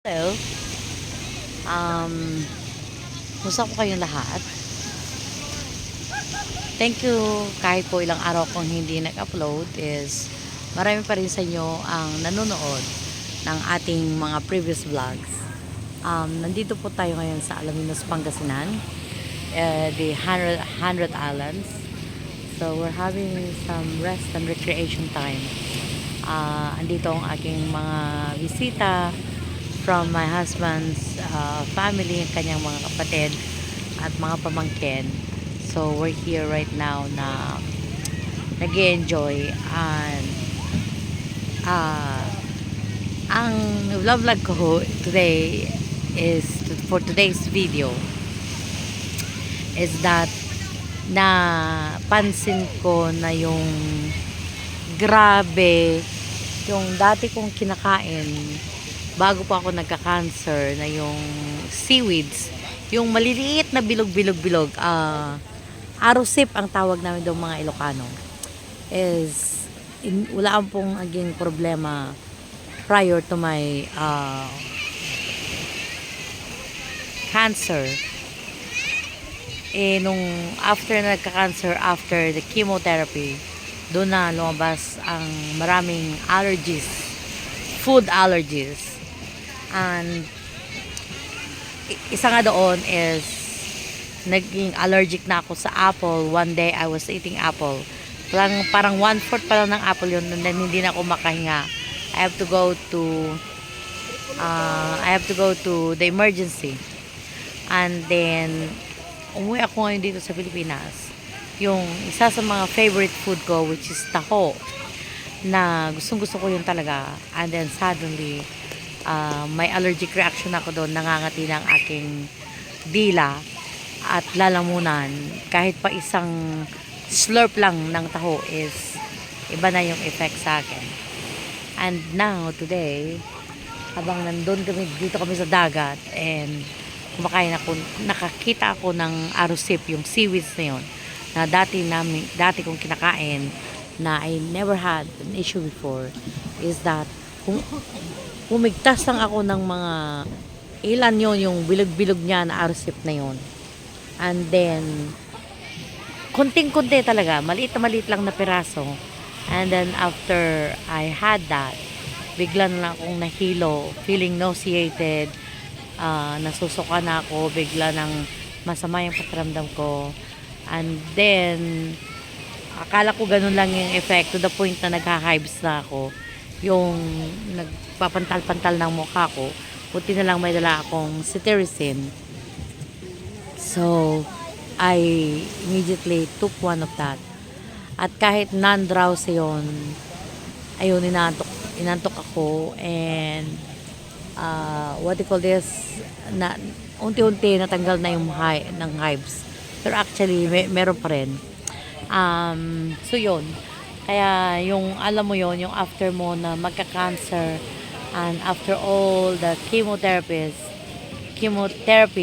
Hello. Kumusta po kayong lahat? Thank you. Kahit po ilang araw kong hindi nag-upload is marami pa rin sa inyo ang nanonood ng ating mga previous vlogs. Nandito po tayo ngayon sa Alaminos, Pangasinan, the 100 Islands. So we're having some rest and recreation time. Andito ang aking mga bisita from my husband's family, kanyang mga kapatid at mga pamangkin. So we're here right now na nag-enjoy and ang vlog ko today is for today's video is that na pansin ko na yung grabe yung dati kong kinakain bago pa ako nagka-cancer na yung seaweeds, yung maliliit na bilog-bilog-bilog, arosip ang tawag namin doon mga Ilocano, is wala pong aging problema prior to my cancer. Nung after na nagka-cancer, after the chemotherapy, doon na lumabas ang maraming allergies, food allergies. And isa nga doon is naging allergic na ako sa apple. One day I was eating apple. Parang 1/4 pa lang ng apple yun, and then hindi na ako makahinga. I have to go to the emergency. And then umuwi ako ngayon dito sa Pilipinas. Yung isa sa mga favorite food ko, which is taho, na gustong-gusto ko yun talaga. And then suddenly may allergic reaction ako doon, nangangati ng aking dila at lalamunan. Kahit pa isang slurp lang ng taho is iba na yung effect sa akin. And now today, habang nandun kami, dito kami sa dagat and kumakain ako, nakakita ako ng arosip, yung seaweeds na yun na dati kong kinakain na I never had an issue before, is that umigtas lang ako ng mga ilan yon, yung bilog-bilog niya na arosip na yon. And then konting-konti talaga, maliit na maliit lang na piraso. And then after I had that, bigla na akong nahilo, feeling nauseated, nasusuka na ako, bigla nang masama yung pakiramdam ko. And then akala ko ganun lang yung effect, to the point na nagha-hives na ako, yung nagpapantal-pantal ng mukha ko. Buti na lang may dala akong cetirizine. So I immediately took one of that. At kahit non-drowsy yun, ayun, inantok ako. And what do you call this, na unti-unti natanggal na yung ng hives, pero actually meron pa rin. So yun, kaya yung alam mo yon, yung after mo na magka-cancer and after all the chemotherapy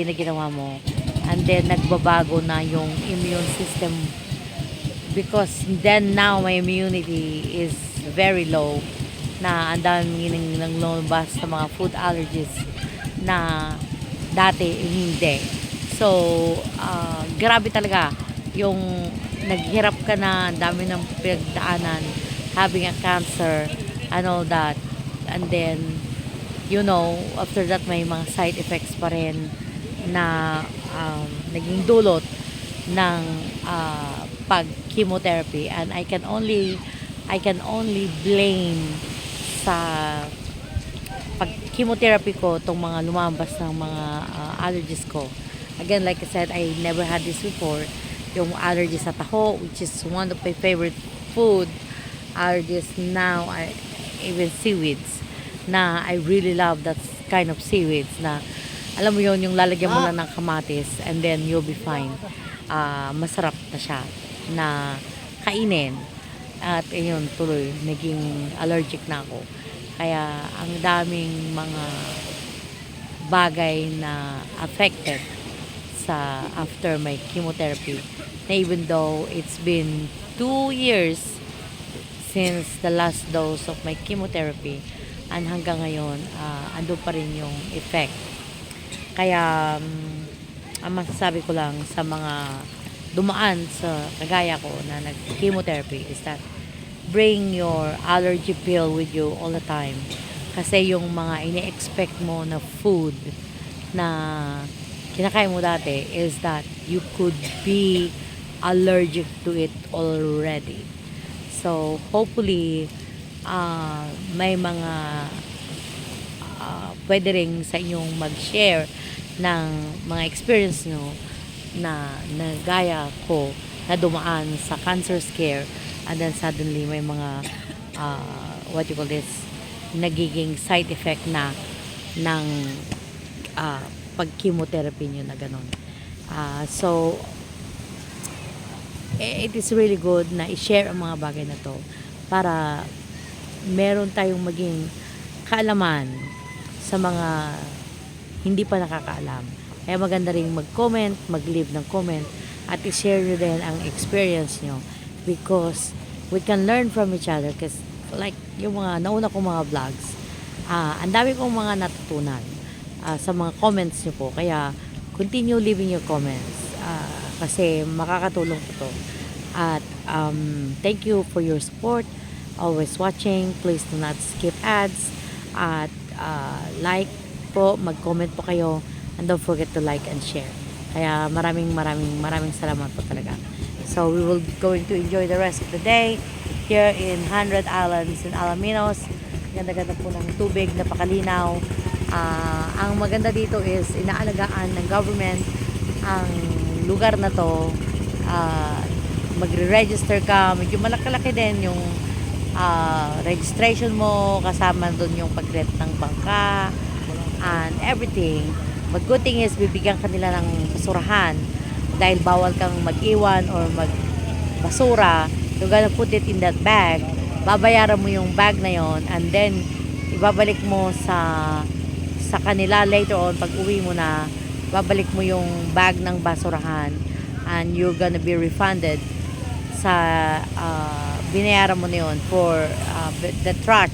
na ginawa mo, and then nagbabago na yung immune system, because then now my immunity is very low, na ang dami nang lumabas sa mga food allergies na dati hindi. So grabe talaga yung naghirap ka na, ang dami ng pinagdaanan, having a cancer and all that. And then after that may mga side effects pa rin na naging dulot ng pag chemotherapy. And I can only blame sa pag chemotherapy ko tong mga lumabas ng mga allergies ko. Again, like I said, I never had this before, yung allergies sa taho, which is one of my favorite food allergies. Now even seaweeds, na I really love that kind of seaweeds, na alam mo yon, yung lalagyan mo lang ng kamatis and then you'll be fine. Masarap na siya na kainin. At ayun, tuloy naging allergic na ako. Kaya ang daming mga bagay na affected sa after my chemotherapy, na even though it's been 2 years since the last dose of my chemotherapy, and hanggang ngayon, andun pa rin yung effect. Kaya, ang masasabi ko lang sa mga dumaan sa kagaya ko na nag-chemotherapy is that bring your allergy pill with you all the time. Kasi yung mga ini-expect mo na food na kinakain mo dati is that you could be allergic to it already. So, hopefully, may mga pwede rin sa inyong mag-share ng mga experience nyo na gaya ko na dumaan sa cancer scare and then suddenly may mga what you call this, nagiging side effect na ng pag-chemotherapy nyo na ganun. So, it is really good na i-share ang mga bagay na to para meron tayong maging kaalaman sa mga hindi pa nakakaalam. Kaya maganda rin mag-comment, mag-leave ng comment at i-share nyo din ang experience nyo because we can learn from each other kasi like yung mga nauna kong mga vlogs, ang dami kong mga natutunan sa mga comments nyo po. Kaya continue leaving your comments kasi makakatulong po to. At thank you for your support, always watching. Please do not skip ads at like po, mag-comment po kayo and don't forget to like and share. Kaya maraming salamat po talaga. So we will going to enjoy the rest of the day here in 100 Islands in Alaminos. Ganda-ganda po ng tubig, napakalinaw. Ang maganda dito is inaalagaan ng government ang lugar na to. Magre-register ka, medyo malaki-laki din yung registration mo, kasama doon yung pag-rent ng bangka and everything. But good thing is bibigyan kanila ng basurahan dahil bawal kang mag-iwan or magbasura. You're gonna put it in that bag, babayaran mo yung bag na yon and then ibabalik mo sa kanila later on pag uwi mo na, babalik mo yung bag ng basurahan and you're gonna be refunded sa binayaran mo na yun for the trash.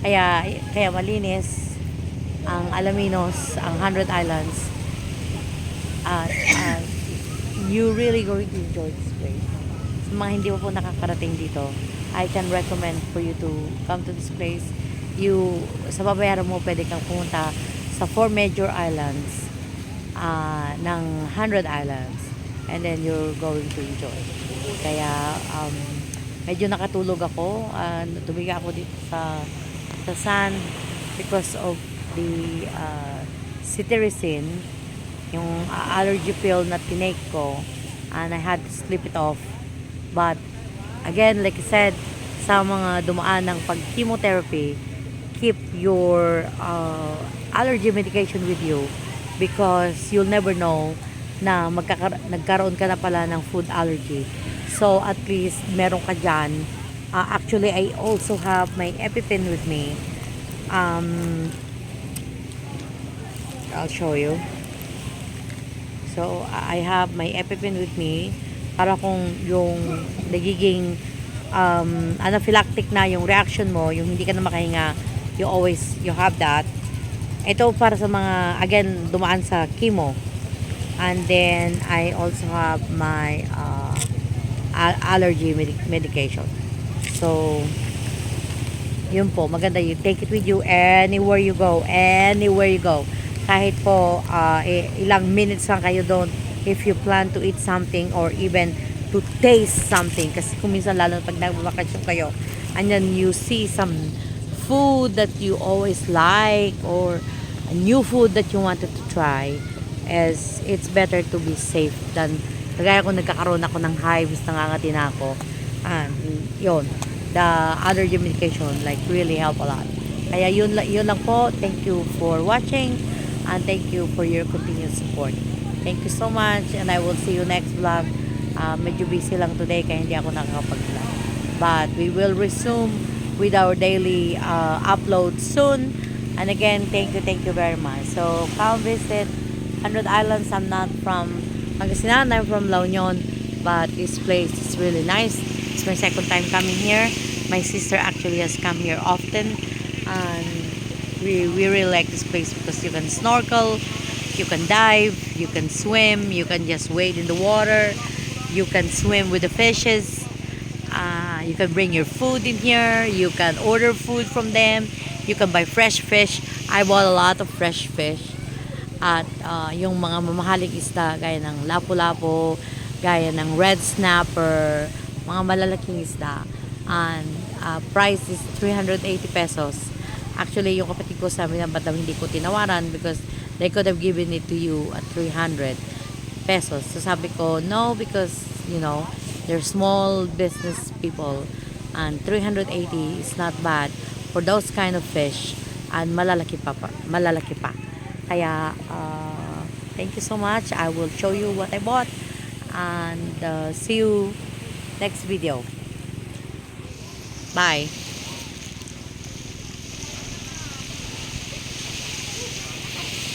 Kaya malinis ang Alaminos, ang 100 Islands. You really going to enjoy this place. Sa mga hindi po nakakarating dito, I can recommend for you to come to this place. Sa babayaran mo, pwede kang pumunta sa 4 major islands ng 100 Islands and then you're going to enjoy. Kaya medyo nakatulog ako, tumiga ako dito sa sand because of the cetirizine, yung allergy pill na tinake ko, and I had to sleep it off. But again, like I said, sa mga dumaan ng pag-chemotherapy, keep your allergy medication with you because you'll never know na nagkaroon ka na pala ng food allergy. So at least meron ka dyan. Actually, I also have my EpiPen with me. I'll show you. So I have my EpiPen with me para kung yung nagiging anaphylactic na yung reaction mo, yung hindi ka na makahinga, you have that. Ito para sa mga again dumaan sa chemo. And then I also have my allergy medication. So yun po, maganda, you take it with you anywhere you go. Kahit po ilang minutes lang kayo doon if you plan to eat something or even to taste something. Kasi kung minsan lalo pag nagbabakasyon kayo and then you see some food that you always like or a new food that you wanted to try, as it's better to be safe than kagaya kung nagkakaroon ako ng hives, nangangati na ako, and yun, the allergy medication like really help a lot. Kaya yun lang po. Thank you for watching and thank you for your continued support. Thank you so much and I will see you next vlog. Medyo busy lang today kaya hindi ako nakakapag-vlog, but we will resume with our daily upload soon. And again, thank you very much. So come visit 100 Islands. I'm not from Pangasinan, I'm from La Union, but this place is really nice. It's my second time coming here. My sister actually has come here often And we really like this place because you can snorkel, you can dive, you can swim, you can just wade in the water, you can swim with the fishes. You can bring your food in here, you can order food from them, you can buy fresh fish. I bought a lot of fresh fish. At yung mga mamahaling isda gaya ng lapu-lapu, gaya ng red snapper, mga malalaking isda. And price is 380 pesos. Actually, yung kapatid ko sabi na ba't daw hindi ko tinawaran because they could have given it to you at 300 pesos. So sabi ko, no, because, you know, they're small business people. And 380 is not bad for those kind of fish. And malalaki pa. Kaya, thank you so much. I will show you what I bought. And see you next video. Bye.